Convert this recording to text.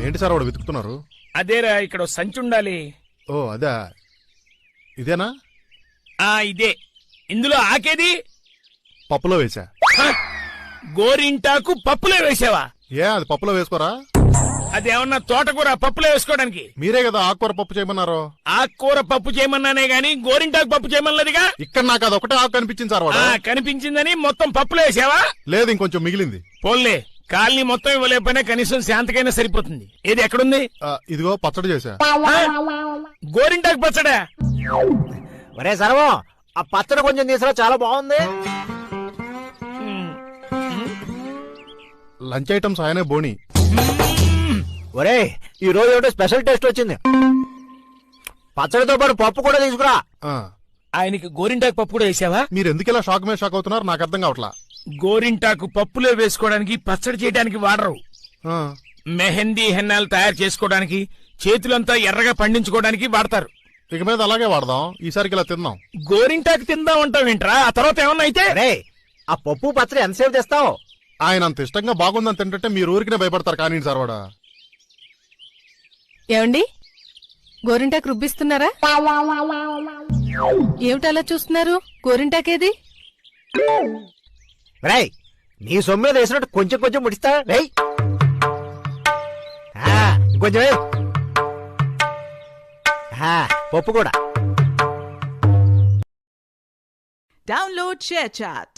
ఏంటి సార్ వాడు వెతుకుతున్నారు? అదేరా ఇక్కడ సంచి ఉండాలి. ఓ అదా, ఇదేనా? ఇదే. ఇందులో ఆకేది? పప్పులో వేసా. గోరింటాకు పప్పులో వేసావా? ఏ అది పప్పులో వేసుకోరా? అదేమన్నా తోటకూర పప్పులో వేసుకోవడానికి? మీరే కదా ఆకుకూర పప్పు చేయమన్నారు. ఆకుకూర పప్పు చేయమన్నానే గాని గోరింటాకు పప్పు చేయమన్నదిగా. ఇక్కడ నాకు అది ఒకటే ఆకు కనిపించింది సార్. వాడు కనిపించిందని మొత్తం పప్పులో వేసావా? లేదు, ఇంకొంచెం మిగిలింది. పోన్లే, కాలనీ మొత్తం ఇవ్వలేకపోయినా కనీసం శాంతకైనా సరిపోతుంది. ఏది ఎక్కడుంది? ఇదిగో పచ్చడి చేశా. గోరింటాకు పచ్చడా? ఒరే సర్వం, ఆ పచ్చడి కొంచెం తీసుకురా, చాలా బాగుంది. లంచ్ ఐటమ్స్ ఆయనే బోని. ఒరే ఈ రోజు ఏమిటో స్పెషల్ టేస్ట్ వచ్చింది. పచ్చడితో పాటు పప్పు కూడా తీసుకురా. ఆయనకి గోరింటాకు పప్పు కూడా వేసావా? మీరు ఎందుకు ఇలా షాక్ మీద షాక్ అవుతున్నారు? నాకు అర్థం కావట్లా. గోరింటాకు పప్పులో వేసుకోవడానికి, పచ్చడి చేయడానికి వాడరు. మెహందీ హెన్నాలు తయారు చేసుకోవడానికి, చేతులంతా ఎర్రగా పండించుకోవడానికి వాడతారు. ఇక మీద అలాగే వాడదాం. ఈసారికి ఇలా తిందాం. గోరింటాకు తిందాం అంటావేంట్రా? ఆ తర్వాత ఏమన్నా అయితే? ఆ పప్పు పచ్చడి ఎంతసేపు తెస్తావు? ఆయన అంత ఇష్టంగా బాగుందని తింటుంటే మీరు ఊరికినే భయపడతారు. కానీ సార్ వాడా. ఏమండి, గోరింటాకు రుబ్బిస్తున్నారా? ఏమిటలా చూస్తున్నారు? గోరింటాకేది? రై నీ సొమ్మే వేసినట్టు కొంచెం కొంచెం ముడిస్తా. రై కొంచెం పప్పు కూడా. Download ShareChat.